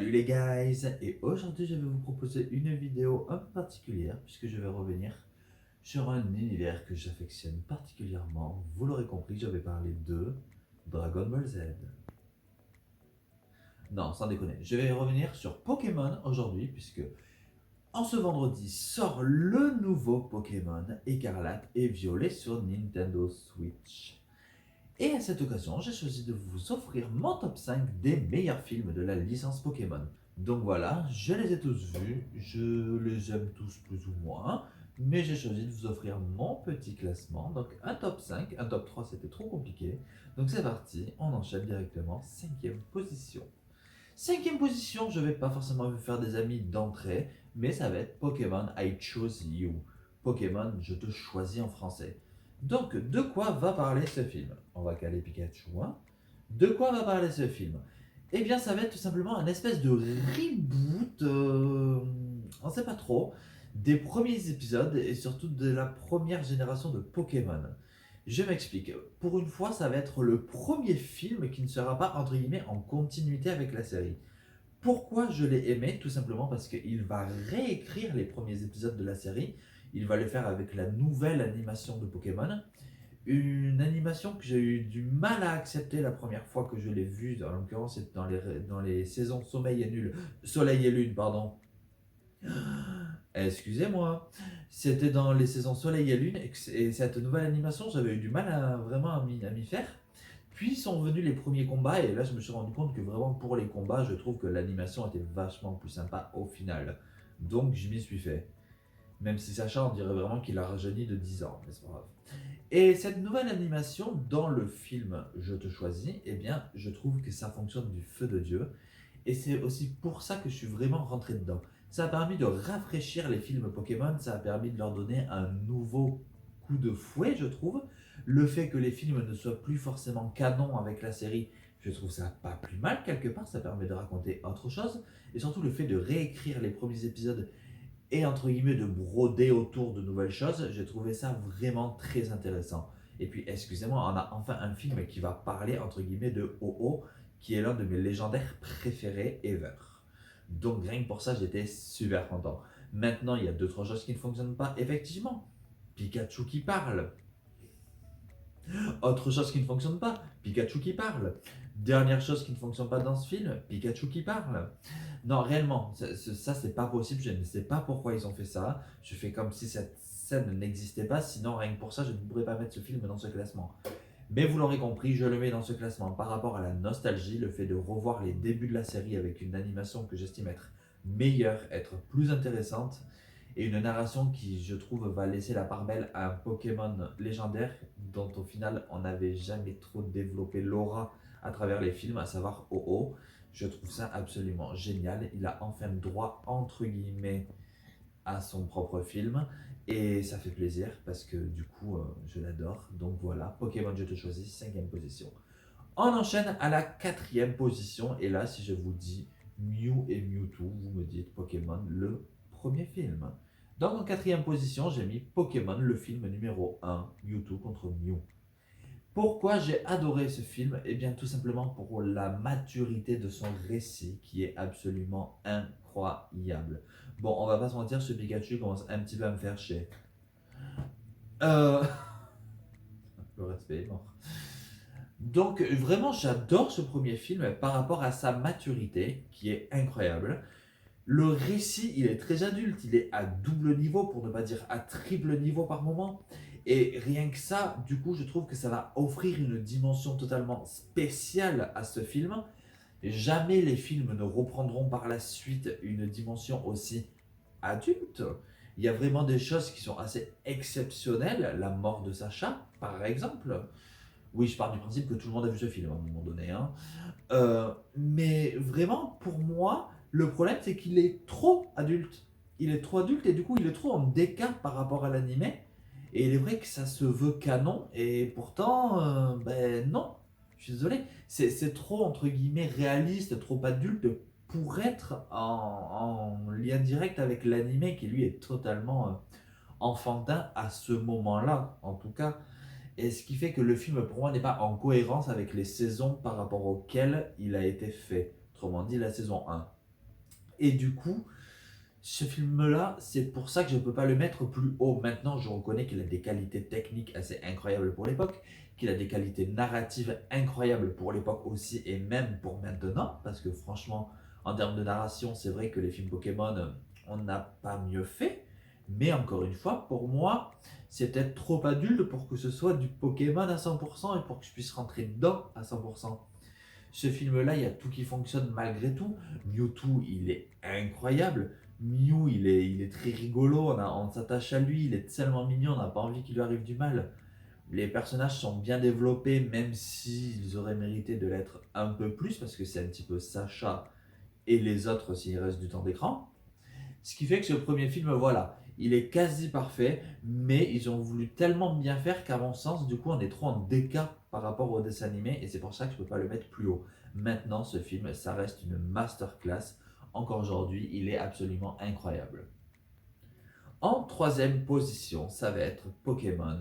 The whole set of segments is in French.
Salut les guys, et aujourd'hui je vais vous proposer une vidéo un peu particulière puisque je vais revenir sur un univers que j'affectionne particulièrement. Vous l'aurez compris, je vais parler de Dragon Ball Z. Non, sans déconner, je vais revenir sur Pokémon aujourd'hui puisque en ce vendredi sort le nouveau Pokémon Écarlate et Violet sur Nintendo Switch. Et à cette occasion, j'ai choisi de vous offrir mon top 5 des meilleurs films de la licence Pokémon. Donc voilà, je les ai tous vus, je les aime tous plus ou moins, mais j'ai choisi de vous offrir mon petit classement. Donc un top 5, un top 3 c'était trop compliqué. Donc c'est parti, on enchaîne directement, cinquième position. Cinquième position, je vais pas forcément vous faire des amis d'entrée, mais ça va être Pokémon I Chose You. Pokémon, je te choisis en français. Donc, de quoi va parler ce film? On va caler Pikachu, hein. De quoi va parler ce film? Eh bien, ça va être tout simplement un espèce de reboot, on sait pas trop, des premiers épisodes et surtout de la première génération de Pokémon. Je m'explique. Pour une fois, ça va être le premier film qui ne sera pas, entre guillemets, en continuité avec la série. Pourquoi je l'ai aimé? Tout simplement parce qu'il va réécrire les premiers épisodes de la série. Il va le faire avec la nouvelle animation de Pokémon. Une animation que j'ai eu du mal à accepter la première fois que je l'ai vue. En l'occurrence, c'est dans les saisons Soleil et Lune, pardon. Excusez-moi. C'était dans les saisons Soleil et Lune et cette nouvelle animation, j'avais eu du mal à vraiment à m'y faire. Puis sont venus les premiers combats et là je me suis rendu compte que vraiment pour les combats, je trouve que l'animation était vachement plus sympa au final. Donc je m'y suis fait. Même si Sacha, on dirait vraiment qu'il a rajeuni de 10 ans, mais c'est pas grave. Et cette nouvelle animation dans le film Je te choisis, eh bien je trouve que ça fonctionne du feu de Dieu. Et c'est aussi pour ça que je suis vraiment rentré dedans. Ça a permis de rafraîchir les films Pokémon, ça a permis de leur donner un nouveau coup de fouet, je trouve. Le fait que les films ne soient plus forcément canon avec la série, je trouve ça pas plus mal quelque part, ça permet de raconter autre chose. Et surtout le fait de réécrire les premiers épisodes et entre guillemets de broder autour de nouvelles choses, j'ai trouvé ça vraiment très intéressant. Et puis, excusez-moi, on a enfin un film qui va parler entre guillemets de OO, qui est l'un de mes légendaires préférés ever. Donc rien que pour ça, j'étais super content. Maintenant, il y a deux trois choses qui ne fonctionnent pas. Effectivement, Pikachu qui parle. Autre chose qui ne fonctionne pas, Pikachu qui parle. Dernière chose qui ne fonctionne pas dans ce film, Pikachu qui parle. Non, réellement, ça c'est pas possible. Je ne sais pas pourquoi ils ont fait ça. Je fais comme si cette scène n'existait pas. Sinon, rien que pour ça, je ne pourrais pas mettre ce film dans ce classement. Mais vous l'aurez compris, je le mets dans ce classement par rapport à la nostalgie, le fait de revoir les débuts de la série avec une animation que j'estime être meilleure, être plus intéressante, et une narration qui, je trouve, va laisser la part belle à un Pokémon légendaire dont au final on n'avait jamais trop développé l'aura à travers les films, à savoir OO. Je trouve ça absolument génial. Il a enfin le droit, entre guillemets, à son propre film. Et ça fait plaisir parce que du coup, je l'adore. Donc voilà, Pokémon Je te choisis, cinquième position. On enchaîne à la quatrième position. Et là, si je vous dis Mew et Mewtwo, vous me dites Pokémon, le premier film. Donc en quatrième position, j'ai mis Pokémon, le film numéro 1, Mewtwo contre Mew. Pourquoi j'ai adoré ce film? Eh bien, tout simplement pour la maturité de son récit qui est absolument incroyable. Bon, on va pas se mentir, ce Pikachu commence un petit peu à me faire chier. Euh... Le respect est mort. Donc, vraiment, j'adore ce premier film par rapport à sa maturité qui est incroyable. Le récit, il est très adulte, il est à double niveau, pour ne pas dire à triple niveau par moment. Et rien que ça, du coup, je trouve que ça va offrir une dimension totalement spéciale à ce film. Jamais les films ne reprendront par la suite une dimension aussi adulte. Il y a vraiment des choses qui sont assez exceptionnelles. La mort de Sacha, par exemple. Oui, je pars du principe que tout le monde a vu ce film à un moment donné, hein. Mais vraiment, pour moi, le problème, c'est qu'il est trop adulte. Il est trop adulte et du coup, il est trop en décart par rapport à l'animé. Et il est vrai que ça se veut canon, et pourtant, ben non. Je suis désolé. C'est trop, entre guillemets, réaliste, trop adulte pour être en lien direct avec l'animé qui, lui, est totalement enfantin à ce moment-là, en tout cas. Et ce qui fait que le film, pour moi, n'est pas en cohérence avec les saisons par rapport auxquelles il a été fait. Autrement dit, la saison 1. Et du coup, ce film-là, c'est pour ça que je ne peux pas le mettre plus haut. Maintenant, je reconnais qu'il a des qualités techniques assez incroyables pour l'époque, qu'il a des qualités narratives incroyables pour l'époque aussi, et même pour maintenant, parce que franchement, en termes de narration, c'est vrai que les films Pokémon, on n'a pas mieux fait. Mais encore une fois, pour moi, c'est peut-être trop adulte pour que ce soit du Pokémon à 100% et pour que je puisse rentrer dedans à 100%. Ce film-là, il y a tout qui fonctionne malgré tout. Mewtwo, il est incroyable. Mew, il est très rigolo, on s'attache à lui, il est tellement mignon, on n'a pas envie qu'il lui arrive du mal. Les personnages sont bien développés, même s'ils auraient mérité de l'être un peu plus, parce que c'est un petit peu Sacha et les autres s'il reste du temps d'écran. Ce qui fait que ce premier film, voilà, il est quasi parfait, mais ils ont voulu tellement bien faire qu'à mon sens, du coup, on est trop en décart par rapport au dessin animé, et c'est pour ça que je ne peux pas le mettre plus haut. Maintenant, ce film, ça reste une masterclass. Encore aujourd'hui, il est absolument incroyable. En troisième position, ça va être Pokémon,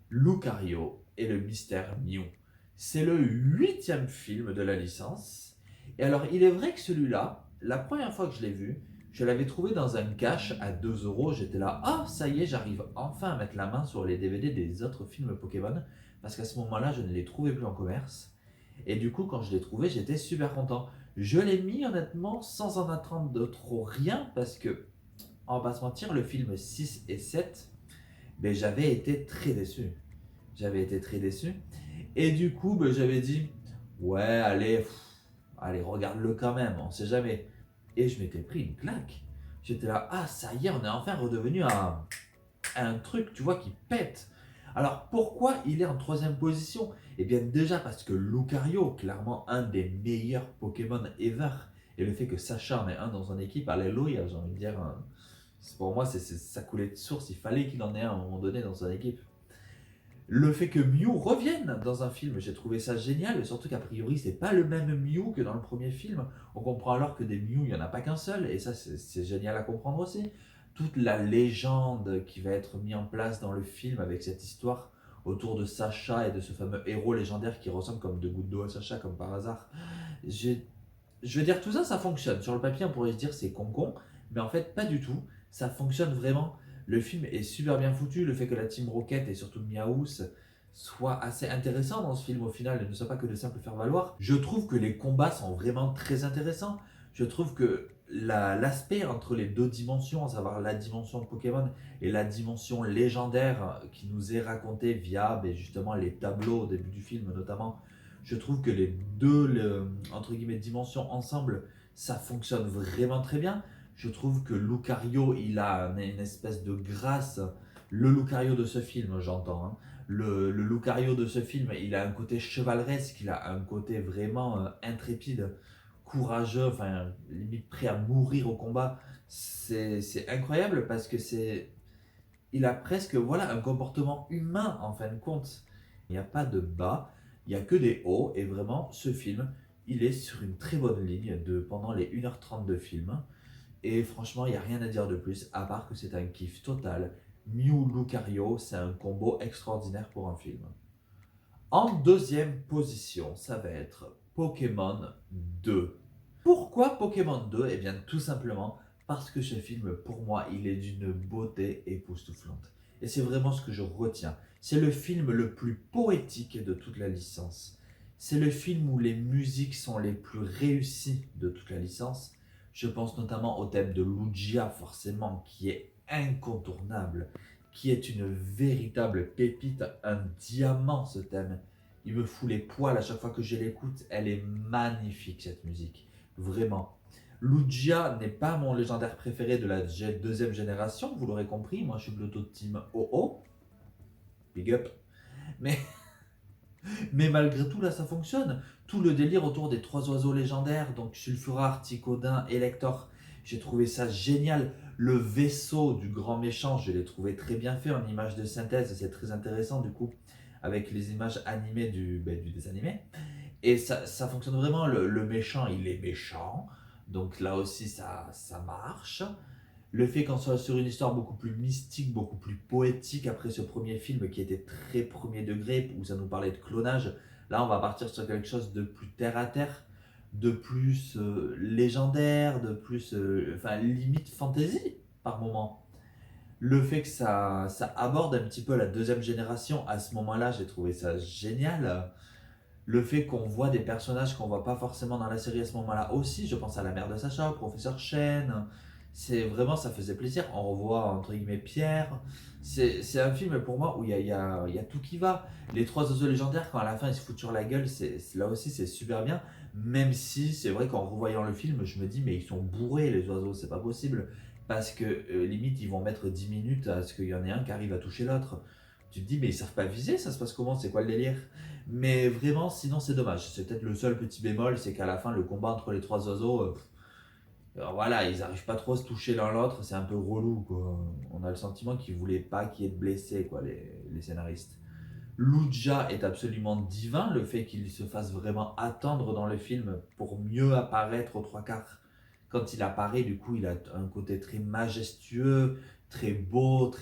Lucario et le mystère Mew. C'est le huitième film de la licence. Et alors, il est vrai que celui-là, la première fois que je l'ai vu, je l'avais trouvé dans un cache à 2 euros. J'étais là, ah, ça y est, j'arrive enfin à mettre la main sur les DVD des autres films Pokémon. Parce qu'à ce moment-là, je ne les trouvais plus en commerce. Et du coup, quand je l'ai trouvé, j'étais super content. Je l'ai mis honnêtement sans en attendre de trop rien parce que on va pas se mentir, le film 6 et 7, ben, j'avais été très déçu. J'avais été très déçu. Et du coup, ben, j'avais dit, ouais, allez, allez, regarde-le quand même, on sait jamais. Et je m'étais pris une claque. J'étais là, ah, ça y est, on est enfin redevenu à un truc, tu vois, qui pète. Alors, pourquoi il est en troisième position? Eh bien, déjà parce que Lucario, clairement un des meilleurs Pokémon ever, et le fait que Sacha en ait un dans son équipe, alléluia, j'ai envie de dire, pour moi, ça coulait de source. Il fallait qu'il en ait un à un moment donné dans son équipe. Le fait que Mew revienne dans un film, j'ai trouvé ça génial. Surtout qu'a priori, c'est pas le même Mew que dans le premier film. On comprend alors que des Mew, il n'y en a pas qu'un seul. Et ça, c'est génial à comprendre aussi. Toute la légende qui va être mise en place dans le film avec cette histoire autour de Sacha et de ce fameux héros légendaire qui ressemble comme deux gouttes d'eau à Sacha, comme par hasard. J'ai je veux dire, tout ça, ça fonctionne. Sur le papier, on pourrait se dire c'est con-con, mais en fait, pas du tout. Ça fonctionne vraiment. Le film est super bien foutu. Le fait que la Team Rocket et surtout Miaous soient assez intéressants dans ce film au final et ne soient pas que de simples faire-valoir. Je trouve que les combats sont vraiment très intéressants. Je trouve que l'aspect entre les deux dimensions, à savoir la dimension Pokémon et la dimension légendaire qui nous est racontée via justement les tableaux au début du film notamment, je trouve que les deux entre guillemets dimensions ensemble, ça fonctionne vraiment très bien. Je trouve que Lucario, il a une espèce de grâce. Le Lucario de ce film, j'entends. Hein. Le Lucario de ce film, il a un côté chevaleresque, il a un côté vraiment intrépide, courageux, enfin limite prêt à mourir au combat. C'est incroyable parce que il a presque voilà un comportement humain en fin de compte. Il n'y a pas de bas, il n'y a que des hauts et vraiment ce film, il est sur une très bonne ligne pendant les 1h30 de film. Et franchement, il n'y a rien à dire de plus à part que c'est un kiff total. Mew Lucario, c'est un combo extraordinaire pour un film. En deuxième position, ça va être Pokémon 2. Pourquoi Pokémon 2? Eh bien, tout simplement parce que ce film, pour moi, il est d'une beauté époustouflante. Et c'est vraiment ce que je retiens. C'est le film le plus poétique de toute la licence. C'est le film où les musiques sont les plus réussies de toute la licence. Je pense notamment au thème de Lugia, forcément, qui est incontournable, qui est une véritable pépite, un diamant ce thème. Il me fout les poils à chaque fois que je l'écoute. Elle est magnifique cette musique, vraiment. Lugia n'est pas mon légendaire préféré de la deuxième génération, vous l'aurez compris. Moi, je suis plutôt team OO. Big up. Mais, mais malgré tout, là, ça fonctionne. Tout le délire autour des trois oiseaux légendaires, donc Sulfurar, Ticodin, Elector, j'ai trouvé ça génial. Le vaisseau du grand méchant, je l'ai trouvé très bien fait en images de synthèse. C'est très intéressant, du coup, avec les images animées du dessin animé. Et ça fonctionne vraiment. Le méchant, il est méchant. Donc là aussi, ça marche. Le fait qu'on soit sur une histoire beaucoup plus mystique, beaucoup plus poétique après ce premier film qui était très premier degré, où ça nous parlait de clonage, là on va partir sur quelque chose de plus terre à terre. de plus légendaire, de plus, enfin limite fantasy par moment. Le fait que ça aborde un petit peu la deuxième génération, à ce moment-là, j'ai trouvé ça génial. Le fait qu'on voit des personnages qu'on voit pas forcément dans la série à ce moment-là aussi, je pense à la mère de Sacha, au professeur Chen, c'est vraiment, ça faisait plaisir. On revoit entre guillemets Pierre. C'est un film pour moi où il y a tout qui va. Les trois oiseaux légendaires, quand à la fin ils se foutent sur la gueule, là aussi c'est super bien. Même si c'est vrai qu'en revoyant le film, je me dis, mais ils sont bourrés les oiseaux, c'est pas possible. Parce que limite, ils vont mettre 10 minutes à ce qu'il y en ait un qui arrive à toucher l'autre. Tu te dis, mais ils savent pas viser, ça se passe comment? C'est quoi le délire? Mais vraiment, sinon, c'est dommage. C'est peut-être le seul petit bémol, c'est qu'à la fin, le combat entre les trois oiseaux, alors voilà, ils n'arrivent pas trop à se toucher l'un l'autre, c'est un peu relou, quoi. On a le sentiment qu'ils voulaient pas qu'il y ait de blessés, quoi, les scénaristes. Luja est absolument divin, le fait qu'il se fasse vraiment attendre dans le film pour mieux apparaître aux trois quarts. Quand il apparaît, du coup, il a un côté très majestueux, très beau,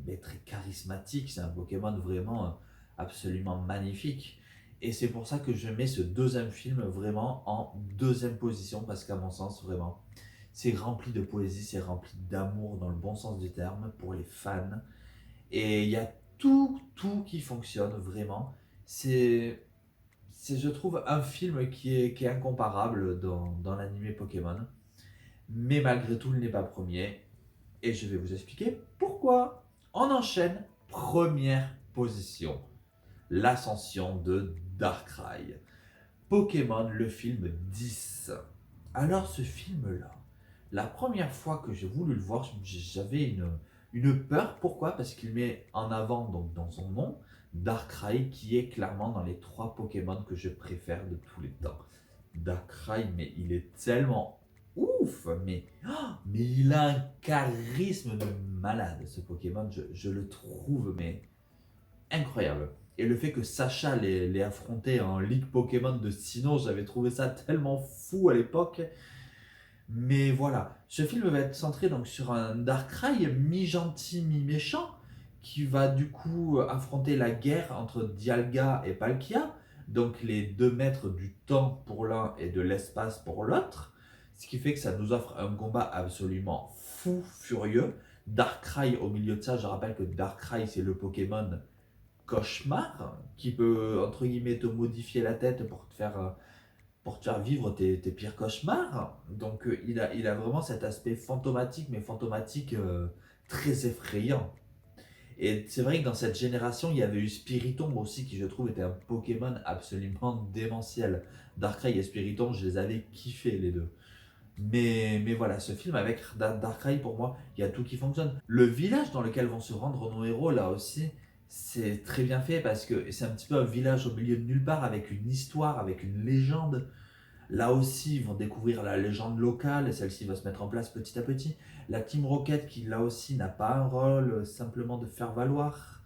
mais très charismatique. C'est un Pokémon vraiment absolument magnifique. Et c'est pour ça que je mets ce deuxième film vraiment en deuxième position, parce qu'à mon sens, vraiment, c'est rempli de poésie, c'est rempli d'amour dans le bon sens du terme pour les fans. Et il y a tout qui fonctionne vraiment. C'est, je trouve, un film qui est incomparable dans l'animé Pokémon. Mais malgré tout, il n'est pas premier. Et je vais vous expliquer pourquoi. On enchaîne. Première position. L'ascension de Darkrai. Pokémon, le film 10. Alors ce film-là, la première fois que j'ai voulu le voir, j'avais une peur. Pourquoi? Parce qu'il met en avant, donc dans son nom, Darkrai, qui est clairement dans les trois Pokémon que je préfère de tous les temps. Darkrai, mais il est tellement ouf, mais il a un charisme de malade, ce Pokémon. Je le trouve, mais incroyable. Et le fait que Sacha l'ait affronté en Ligue Pokémon de Sinnoh, j'avais trouvé ça tellement fou à l'époque. Mais voilà, ce film va être centré donc sur un Darkrai mi-gentil, mi-méchant, qui va du coup affronter la guerre entre Dialga et Palkia, donc les deux maîtres du temps pour l'un et de l'espace pour l'autre, ce qui fait que ça nous offre un combat absolument fou, furieux. Darkrai au milieu de ça, je rappelle que Darkrai c'est le Pokémon cauchemar, qui peut entre guillemets te modifier la tête pour te faire vivre tes pires cauchemars. Donc il a vraiment cet aspect fantomatique, mais fantomatique très effrayant. Et c'est vrai que dans cette génération, il y avait eu Spiritomb aussi, qui je trouve était un Pokémon absolument démentiel. Darkrai et Spiritomb, je les avais kiffés les deux. Mais voilà, ce film avec Darkrai, pour moi, il y a tout qui fonctionne. Le village dans lequel vont se rendre nos héros, là aussi, c'est très bien fait parce que c'est un petit peu un village au milieu de nulle part avec une histoire, avec une légende. Là aussi, ils vont découvrir la légende locale et celle-ci va se mettre en place petit à petit. La Team Rocket, qui là aussi n'a pas un rôle simplement de faire valoir,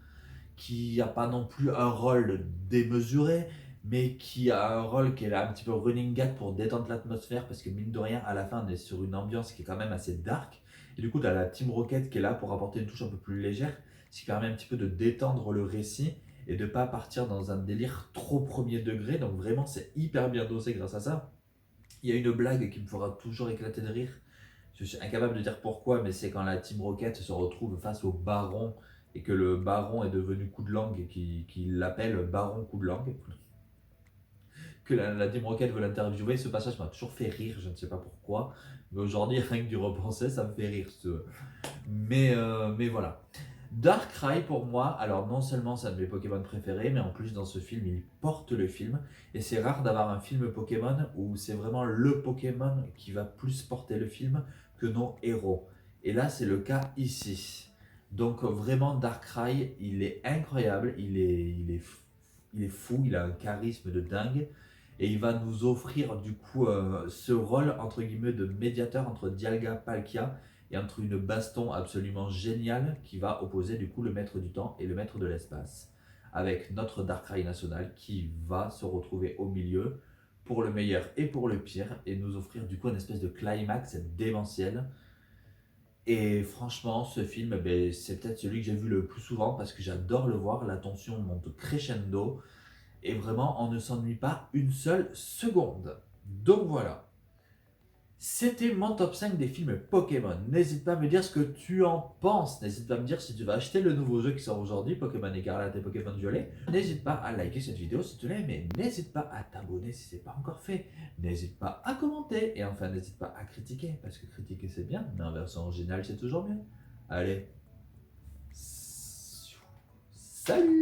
qui n'a pas non plus un rôle démesuré, mais qui a un rôle qui est là un petit peu running gag pour détendre l'atmosphère, parce que mine de rien, à la fin, on est sur une ambiance qui est quand même assez dark. Et du coup, tu as la Team Rocket qui est là pour apporter une touche un peu plus légère, ce qui permet un petit peu de détendre le récit et de pas partir dans un délire trop premier degré. Donc vraiment, c'est hyper bien dosé grâce à ça. Il y a une blague qui me fera toujours éclater de rire. Je suis incapable de dire pourquoi, mais c'est quand la Team Rocket se retrouve face au Baron et que le Baron est devenu coup de langue et qu'il l'appelle Baron coup de langue. Que la Team Rocket veut l'interviewer. Ce passage m'a toujours fait rire, je ne sais pas pourquoi. Mais aujourd'hui, rien que d'y repenser, ça me fait rire. Mais voilà. Darkrai pour moi, alors non seulement c'est un de mes Pokémon préférés, mais en plus dans ce film il porte le film. Et c'est rare d'avoir un film Pokémon où c'est vraiment le Pokémon qui va plus porter le film que nos héros. Et là c'est le cas ici. Donc vraiment Darkrai, il est incroyable, il est fou, il a un charisme de dingue. Et il va nous offrir du coup ce rôle entre guillemets de médiateur entre Dialga, Palkia et entre une baston absolument géniale qui va opposer du coup le maître du temps et le maître de l'espace. Avec notre Darkrai national qui va se retrouver au milieu pour le meilleur et pour le pire et nous offrir du coup une espèce de climax démentiel. Et franchement, ce film, ben, c'est peut-être celui que j'ai vu le plus souvent parce que j'adore le voir, la tension monte crescendo et vraiment on ne s'ennuie pas une seule seconde. Donc voilà. C'était mon top 5 des films Pokémon. N'hésite pas à me dire ce que tu en penses. N'hésite pas à me dire si tu vas acheter le nouveau jeu qui sort aujourd'hui, Pokémon Écarlate et Pokémon Violet. N'hésite pas à liker cette vidéo si tu l'as aimé. N'hésite pas à t'abonner si ce n'est pas encore fait. N'hésite pas à commenter. Et enfin, n'hésite pas à critiquer. Parce que critiquer c'est bien, mais en version originale c'est toujours mieux. Allez. Salut!